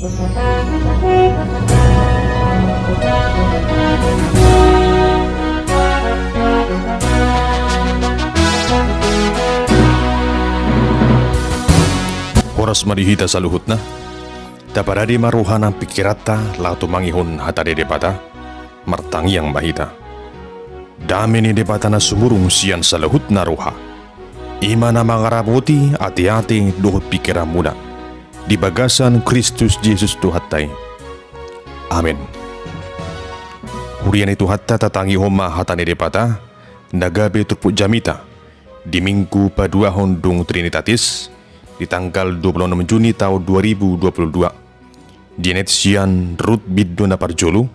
Horas marihita sa luhut na, taparadi maruhan ang pikirata lato mangihon hatade debata, martangi ang mahita. Dami ni debata na sumurong siyan sa luhut na ruha. Ima na mga rabuti ati-ati duhot pikiran muna. Di bagasan Kristus Jesus tuhatay. Amen. Hurian itu hatta tatangi homa hatane debata, nagabe turput jamita, di minggu paduahon dung Trinitatis, di tanggal 26 Juni tahun 2022. Di net sian Rut biddo na parjolo,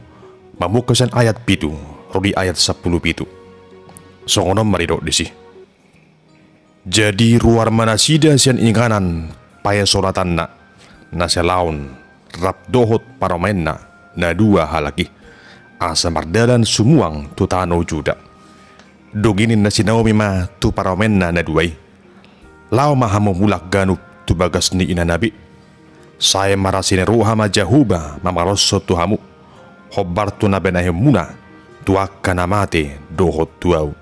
mamukasan ayat pitu, rodi ayat 10 pitu. Songonom maridok disi. Jadi ruar manasida sian inganan paya solatan na selaun rap dohot paromen na dua halaki. Asa mardalan sumuang tutano juda. Doginin na sinaw mima tu paromen na duay. Lao mahamo mulak ganup tu bagas ni inanabi. Saya marasine ruha majahuba mamarosso tu hamu. Hobar tu na benahe muna tu akkana mate dohot tuau.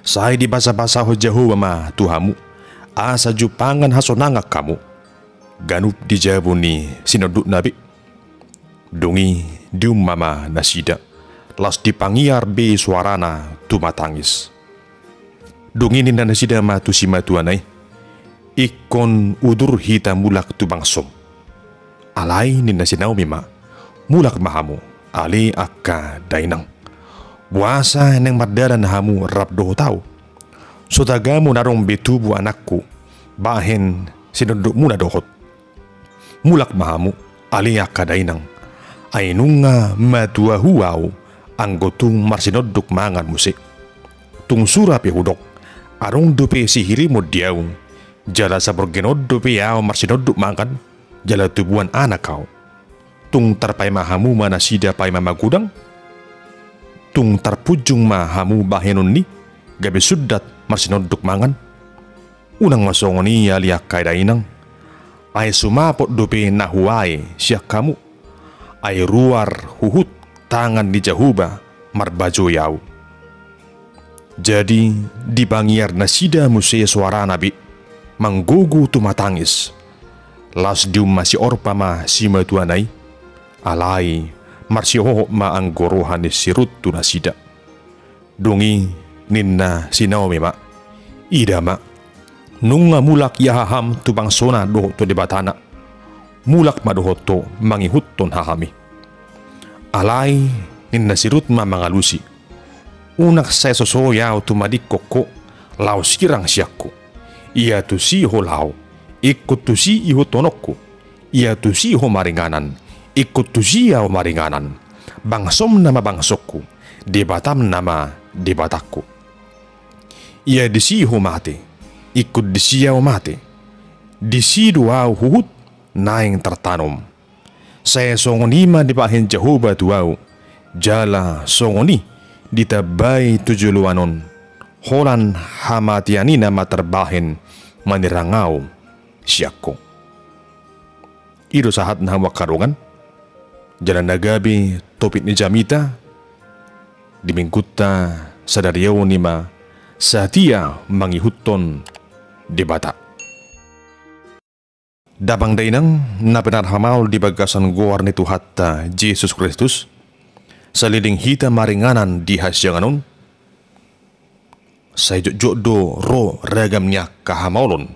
Saya di basa-basa ho Jahuba ma tu hamu. Asa jupangan hasonangak kamu. Ganup di jabu ni sinoduk nabi. Dungi dium mama nasida. Las dipangiar be suarana tu matangis. Dunginin na nasida ma tu sima tuanay. Ikon udur hita mulak tu bangsom. Alay ni nasinaw mima. Mulak mahamu. Ali akka dainang. Buasa neng mardalan hamu rap doho tau. So tagamu narong betubu anakku. Bahen sinunduk muna dohot. Mulak mahamu. Ali akka dainang. Ainunga matua huau. Anggotung marsinoduk mangan musik. Tung surap hudok. Arong dupe sihiri mo diaw. Jala sa borgenod dupe yao marsinoduk mangan. Jala tubuan anak kau. Tung tarpay mahamu manasida pay mamagudang. Tung tarpujung mahamu bahenon ni. Gabi sudat marsinoduk mangan. Unang masongon niya liak kay dainang. Ay sumapot dupe na huway siya kamu. Ay ruar huhut tangan di Jahuba marbajo yaw. Jadi di bangiar nasida musaya suara nabi. Manggugu tumatangis. Las dium masih orpa ma sima tuanay. Alay marsihoho ma ang gorohan ni sirut tu nasida. Dungi ninna sinaw ma. Ida ma. Nunga mulak yahaham tu bangsona doho to debatana. Mulak madoho to mangihut ton hahami. Alay ninna sirut ma mangalusi. Unak saya sosoyaw tumadik koko. Lao sirang siyakko. Ia tu si ho lao. Ikut tu si iho tonokku. Ia tu si ho maringanan. Ikut tu siya o maringanan. Bangsom nama bangsokku. Debatam nama debatakku. Ia di si ho mate. Ikut di siya o mate. Di si dua huhut naing tertanum. Saya songonima di bahin Jahuba tuau. Jala songoni ditabay tujuluanon. Holan hamatianina materbahin manirangau siyakko. Iro sahat na wakarungan. Jalan nagabi topit ni Jamita. Dimingkuta sadariyaw ni ma satia mangihuton debata. Dabang dainang na pinarhamaw di bagasan guar ni Tuhatta Jesus Kristus. Sa liling hita maringanan di hasyanganon. Sa jokdo ro ragam niya kahamawlon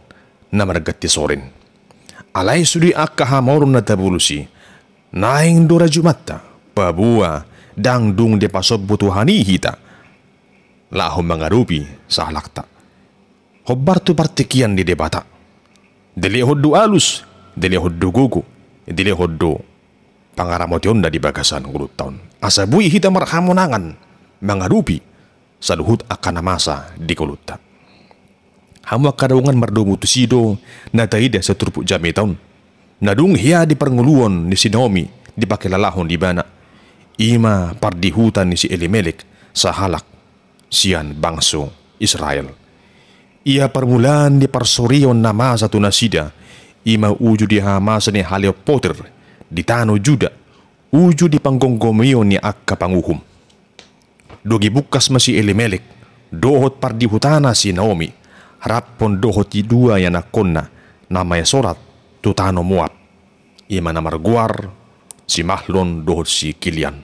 na maragati sorin. Alay sudi ak kahamawlon na tabulusi. Naing dora Jumata, pabua, dangdung de pasob butuhani hita. Lahom mangarupi sa halakta. Hobbar tu partikian di debata. Dili hoddo alus, dili hoddo gugu, dili hoddo pangaramot yon na di bagasan ulut taon. Asabui hita marhamonangan, mangarupi sa luhut akan namasa di kulutta. Hamu akadaungan mardomu tusido na taida sa turpuk jami taon. Nadung hiya di pernguluan ni si Naomi di pakilalahon di bana. Ima pardihutan ni si Elimelek sa halak sian bangso Israel. Ia permulaan di parsorion nama satu nasida. ima uju di hamasa ni Haleo Potter di tano Juda, uju di panggonggomion ni akka panguhum. Dogi bukas masih Elimelek, dohot par di hutana si Naomi, harapon dohot di dua yang nakonna, namanya sorat, tu tano Moab. Ima namar guar, si Mahlon dohot si Kilian.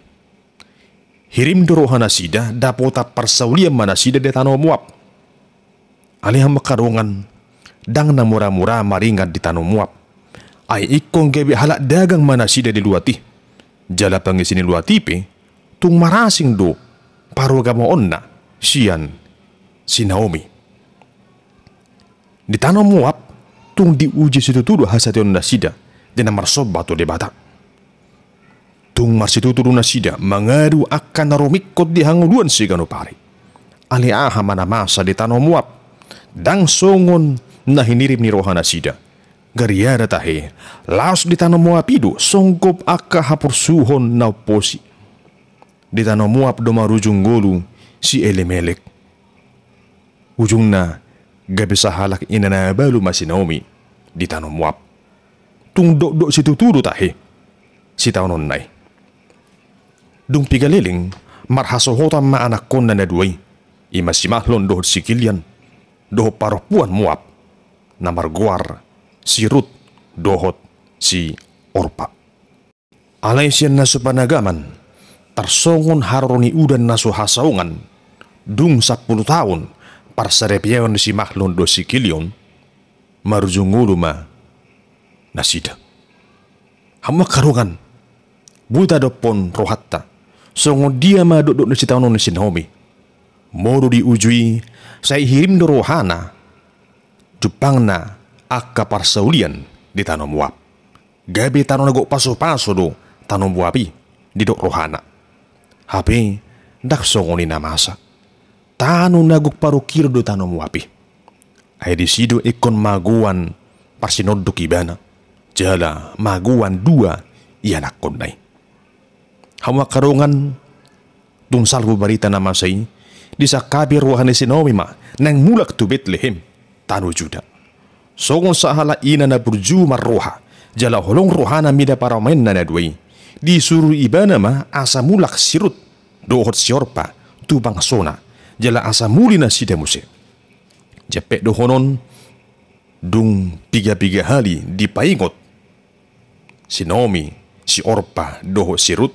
Hirim dorohana sida dapota parsaulian mana sida de tano Moab. Aliham makarungan, dang na mura-mura maringat di tano Moab. Ay ikong gabi halak dagang mana sida di luati. Jala pangisini luatipe, tung marasing do, paru gamoon na, siyan, si Naomi. Di tano Moab, tung diuji situtudo hasation na sida, di namar soba to debata. Tung marsitutudo na sida, mangadu akan narumikot di hanguluan si ganopari. Ali aha manamasa di tano Moab, dang songon na hinirim ni rohana sida. Gariada tahe, laos di tanah Moabido, songkop akka hapursuhon na posi. Di tanah Moab do marujung golu si Elimelek. Ujung na gabi sa halak ina na balu ma si Naomi di tanah Moab. Tung do si tutudo tahe, si taonon nay. Dung pigaliling, marhasohotan ma anak kon na naduay, ima si Mahlon dohot si Kilian, dohot paropuan Moab, na marguar, si Ruth, dohot si Orpa. Alay siya naso panagaman, tarsongon haroni udan naso hasaungan, dung 10 tahun, parsarepiawan si Mahlon do si Kilion, marujungulo ma nasida. Hama karungan, buta dopon rohatta, songon dia ma dodok na si taonon si Naomi. Modo diujui, saya hirim do rohana, Jepang na, akka parsaulian di tanah Moab. Gabi tanah nagok paso-paso do tanah Moabi di dok rohana. Hape dak songoni namasa. Tanah nagok parukir do tanah Moabi. Ay di sido ikon maguan parsinod do kibana. Jala maguan 2 ianak konday. Hawa karungan dun salvo barita namasay di sa kabir rohana si Naomi ma nang mulak to Bethlehem tanah Juda. Songon sa hala ina na burju marroha, jala holong rohana mida para main na nadway. Disuruh ibana ma asa mulak sirut, dohot siorpa, tubang sona, jala asa muli na sida muse. Japek dohonon, dung 3 hali dipaingot. Si Naomi, si Orpa, dohot sirut,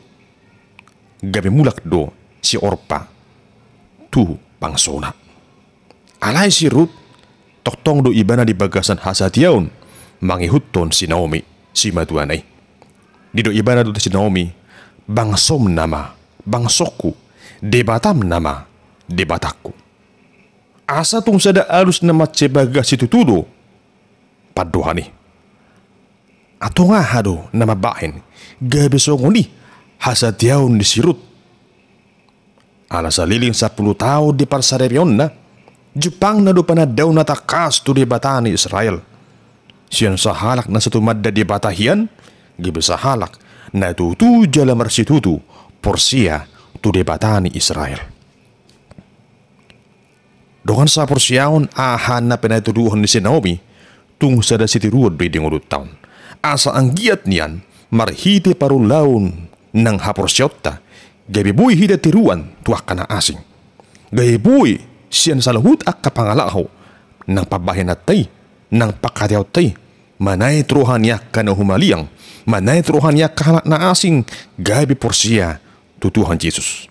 gabi mulak do si Orpa, tu pangsona. Alay si Ruth, toktong do ibana di bagasan hasatiaon, mangihuton si Naomi, si matuanay. Di do ibana do si Naomi, bangsom nama, bangsokku, debatam nama, debatakku. Asa tung sada alus na matsebaga si tutudo, padohani. Ato nga hado na mabahin, gabi songoni, hasatiaon di sirut. Ala sa liling 10 tao di parsarepion na, Jepang na do panadaw na takas to di batani Israel. Siyan sa halak na sa tumadda di batahian, gibi sa halak na tutu jala marsitutu porsiya to di batani Israel. Dokan sa porsiyaon ahan na pinatuduhan ni si Naomi tung sa da sitiruod biding urut taon. Asa ang giat niyan marhiti parulaon ng haporsyotta gabi buhay hida tiruan tuwak ka na asing. Gabi buhay siyan sa lahut ak kapangalaho ng pabahin at tay, ng pakatiaw tay, manay truhan niya ka na humaliyang, manay truhan niya ka na asing, gabi por siya, tutuhan Jesus.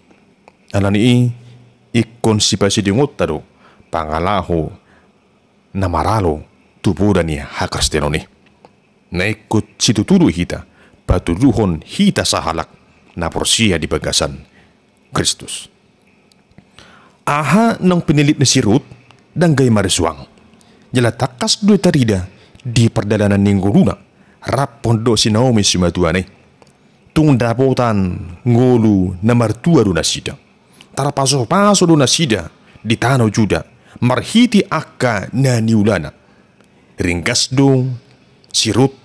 Alam ni ikonsipa si dingot tado, pangalaho na maralo, tuburan niya hakasteno ni. Naikot si tutudo hita, patuduhon hita sa halak, na por siya di bagasan, Kristus. Aha nang pinilit na si Ruth dan gay mariswang. Jala takas do tarida di perdalanan ningguluna. Rapondo si Naomi si matuanay. Tung dapotan ngolu na martua do nasida. Tarapaso-paso do nasida di tanaw Juda. Marhiti akka na niulana. Ringkas dong si Ruth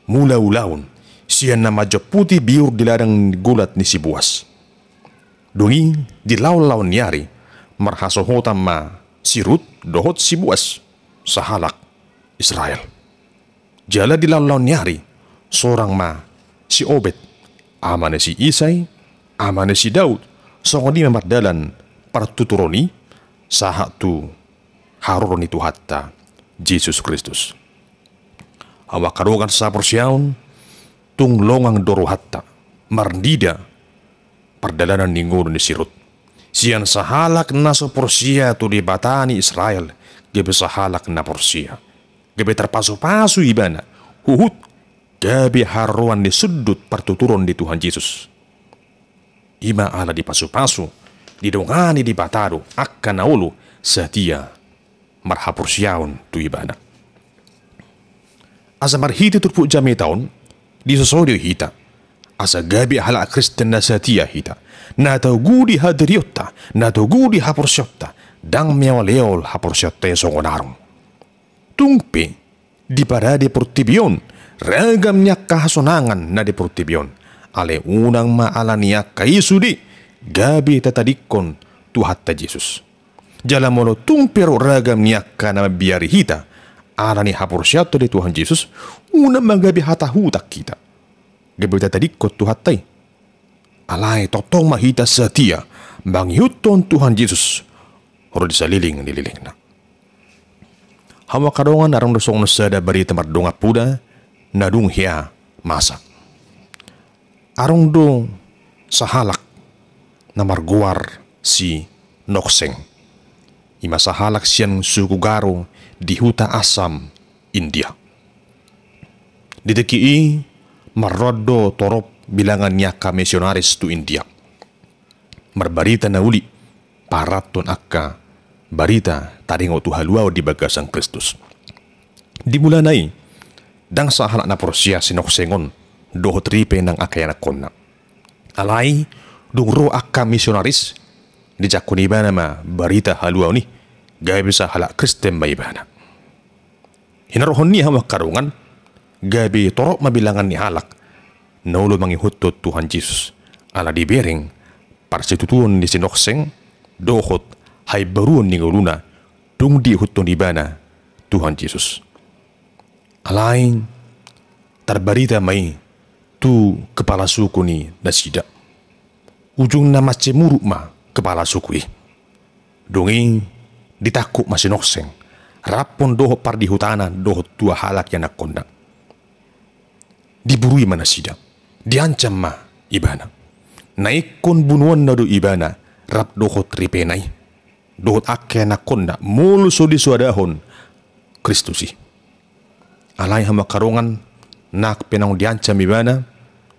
mula ulaon. Siya na majaputi biur dilarang gulat ni si Buas. Dungi di law-law niyari. Marhasohotan ma si Ruth dohot si Buas sa halak Israel. Jala di lalau nyari seorang ma si Obed, amane si Isai, amane si Daud, songoni memardalan partuturoni sahat tu haruroni tu hatta Yesus Kristus. Awak karogan sa persyaun tung longang doro hatta marnida perdalanan ningur ni sirut. Sian sahalak na sa Persia tu di batani Israel, gabe sahalak na Persia. Gabe terpasu-pasu ibana, huhut, gabe haruan di sudut pertuturon di Tuhan Yesus. Ima ala di pasu-pasu, didongani di batado, akan naulu, setia, marhapursiaun tu ibana. Asa marhiti turpu jami taon, di sosodio hita, asa gabe hala Kristen na setia hita, na gudi hadriotta, na gudi hapursiotta, dang mewaleol hapursiotta songonarong. Tungpe di parade portibion ragamnya kahasonangan na di portibion ale unang maalania kaisudi gabi tatadikon tuhatta Yesus jalamolo tungpero ragamnya kana biari hita alani hapursiato di Tuhan Yesus unang magabi hata hutak kita gabi tatadikon tuhattai alai totong mahita setia bangyuton Tuhan Yesus horo disaliling nililing na. Hawa karongan arang dosong nusada berita mardonga puda nadung hia masak. Arong do sahalak na marguar si Nokseng. Ima sahalak siyan sugugaro di huta Assam, India. Dideki marrodo torop bilangan niya ka misionaris tu India. Marbarita na uli paraton akka barita taringo tu haluaw di bagasang Kristus. Dimula nai, dang sa halak na Persia sinoksengon, doho tripe ng akayanakon na. Alay, dungro akka misionaris, di jakon iba na ma barita haluaw ni, gaya bisa halak Kristen ba iba na. Hinarohon niya hamak karungan, gabi torok mabilangan ni halak, naulo mangihutot Tuhan Yesus, ala di bering, parsitutuon ni sinokseng, dohot, hay baruon ni nguluna dung di huton ibana Tuhan Yesus. Alain terbarita mai tu kepala suku ni nasida. Ujung nama cemuruk ma kepala suku dongi ditakuk masih nokseng. Rapon doho par di hutana doho tua halak yang nakonda. Diburui mana sida. Diancam ma ibana. Naikon bunuan nado ibana rap doho tripenai. Dohot ake nakonda mulu sodi suadahon Kristusi. Alay hama karongan nak penang diancam ibana,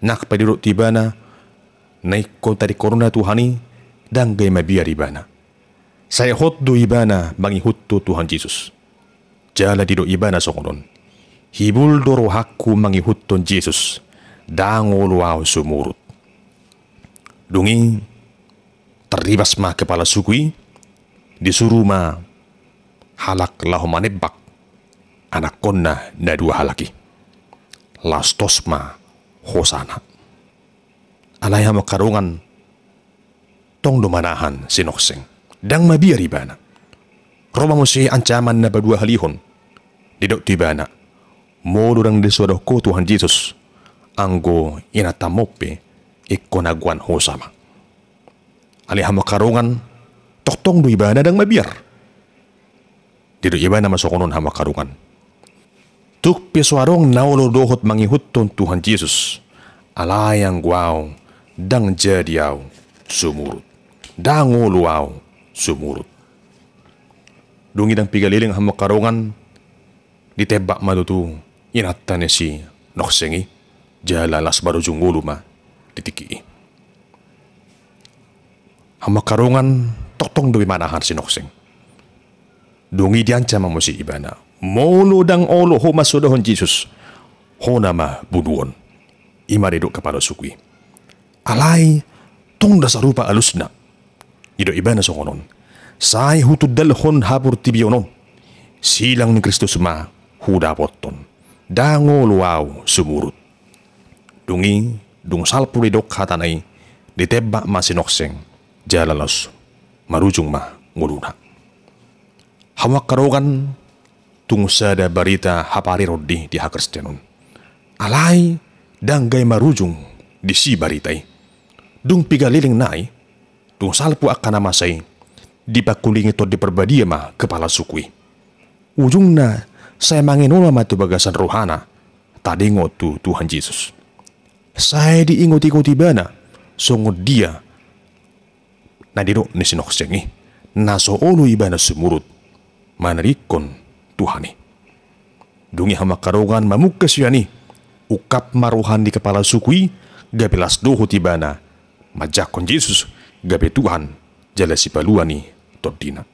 nak padirut ibana, naikon tadi korona Tuhani dan gay mabiar ibana. Saya hot do ibana mangihutto Tuhan Yesus. Jala di do ibana songonon. Hibul doro hakku mangihutton Yesus. Dangol wow sumurut. Dungi terribas ma kepala sukui. Disuruh ma halak lahu manebak anak konna na dua halaki lastos ma hosana alaya makarungan tong dumanahan sinokseng dang mabiar ibana Roma musi ancaman na badua halihon didok tibana modurang disuadoh ko Tuhan Yesus anggo inatamope ikonaguan hosama alaya makarungan toktong do ibana dang mabiar. Dido ibana masokonon hama karungan. Tuk peswarong naulo dohot mangihutton Tuhan Yesus. Alayang guaw dang jadiaw sumurut. Dang uluaw sumurut. Dungi dang pigaliling hama karungan ditebak madutu inatane si Noksengi jalalas baru jungulu ma ditiki. Hama karungan toktong do manahan si Nokseng. Dungi diancam mo si ibana. Molo dang olo ho masudohon Jesus. Ho nama bunuon. Ima redok kepada sukui. Alay, tong dasarupa alusna. Ido ibana songonon. Say hutud dalhon hapur tibionon. Silang ni Kristus ma hudapoton. Dango luaw sumurut. Dungi, dung salpur redok hatanay. Ditebak ma si Nokseng. Jalalos marujung ma nguluna. Hawak karogan tung sada barita hapari rodi di Kristenon. Alai danggai marujung di si baritai. Dung pigaliling nai, tung salpu akan namasai, dipakulingi to di perbadia mah kepala sukui. Ujungna saya manginula matu bagasan rohana, tadi ngotu Tuhan Yesus. Saya diingot-ingoti bana, songot dia, nadiro ni sinok sengi, naso olu ibana sumurut, manarikon Tuhani. Dungi hama karogan mamukas yani, ukap maruhan di kepala sukui, gabelas doho tibana, majakon Yesus, gabe Tuhan, jala si paluani, tordina.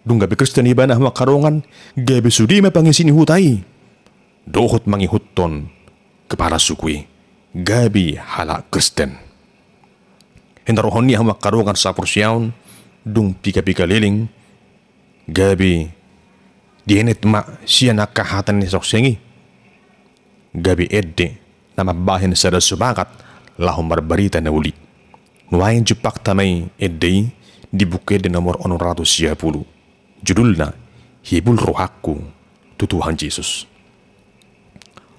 Dung gabe Kristen ibana hama karongan, gabe sudi mapangisini hutai, dohot mangihutton, kepala sukui, gabi hala Kristen. Hendarohon ni hama karongan sa porsiyaon, dung pika-pika liling, gabi dienet ma siya nakahatan ni soksengi. Gabi edde na mabahin sa subakat lahom barbarita na uli. Nuwain jupak tamay edde di bukid nomor 110. Judul na Hibul Rohaku Tutuhan Jesus.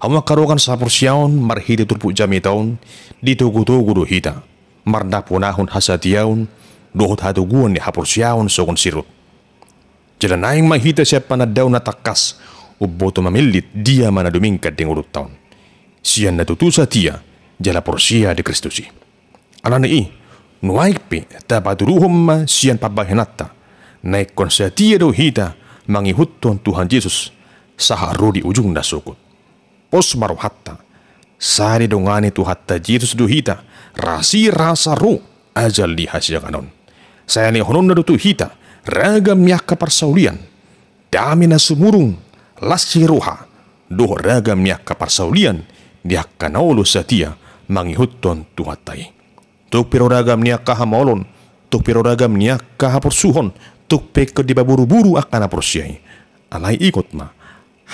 Hama karokan sa porsiyaon marhidi turpu jami taon di tugu-tugu do hita. Mardapunahon hasatiyaon dohot hatuguan ni haporsiyaon sokon sirut. Jala naing mahita siya panadaw na takas uboto mamilit dia mana dumingkad ding urut taon. Siya natutusa tiya jala porsiya di Kristusi. Alana i, nuwaikpi tapaturuhom ma siyan pabahinata naikon sa tiya do hita mangihutton Tuhan Yesus sa haro di ujung na sukot. Pos maruhatta, sari dongani tu hatta Yesus do hita rasi rasa ro ajal di hasya kanon. Saya ni honon na do tu hita ragam yak kaparsaulian, dami na sumurung, lasi roha, doh ragam yak kaparsaulian, diak kanaulo sa tiya, mangihutton tuhatay. Tuk pero ragam niyak kahamolon, tuk pero ragam niyak kahapursuhon, tuk peke di baburu-buru akan apursiyay. Alay ikot ma,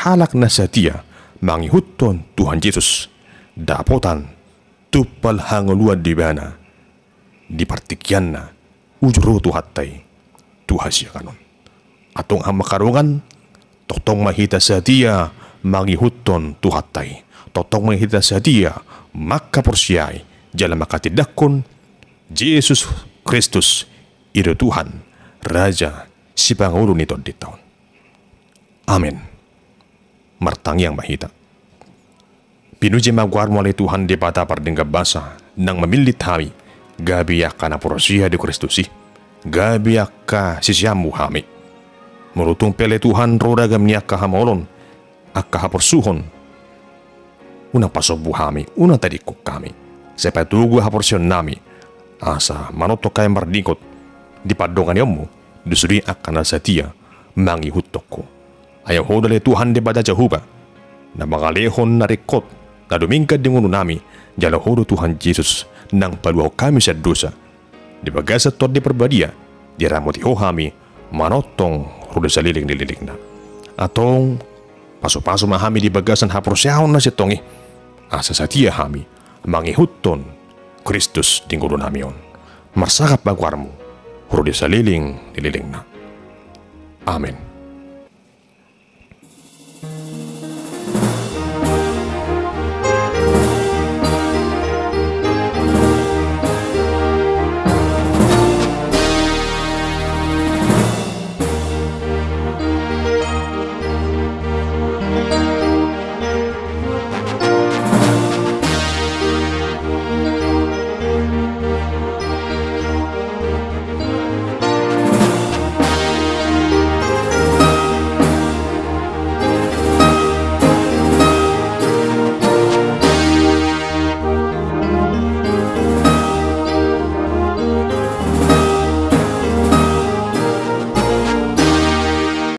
halak na sa tiya, mangihutton Tuhan Yesus, dapotan, tupal hangoluan di bana, di partikyan na, ujuro tuhatay. Tuhasya kanon. Atong ang makarongan, totong mahita sa tiya, mangihutton tuhatay. Totong mahita sa tiya, makaporsiyay, jala makatidakon, Jesus Kristus, iro Tuhan, Raja, si Pangulo nito ditaon. Amen. Martangyang mahita. Pinuji magwar mo Tuhan di bata pardingga basa, nang mamilit hami, gabi ka na porsiya di Kristusi. Gabi akka sisiyamu hami. Murutong pele Tuhan rodagam niya kahamolon, akka haporsuhon. Unang pasobu hami, unang tadikok kami. Sa patugo haporsyon nami, asa manotok kay mardikot, di padongan yamu, dusuri akka na sa tiya, mangihutok ko. Ayaw hodale Tuhan di bada Jehovah, na mga lehon na rekot, na dumingkad din uno nami, jala hodo Tuhan Jesus, nang paluaw kami sa dosa. Di bagasat to di perbadia, di ramot ihohami, manotong ruda sa liling-liling na. Atong paso-paso mahami di bagasan haprosyahon na si tongi, asa sa tiya hami, mangihutton, Kristus tinggulo nami yon. Marsakap bagwarmo, ruda sa liling-liling na. Amen.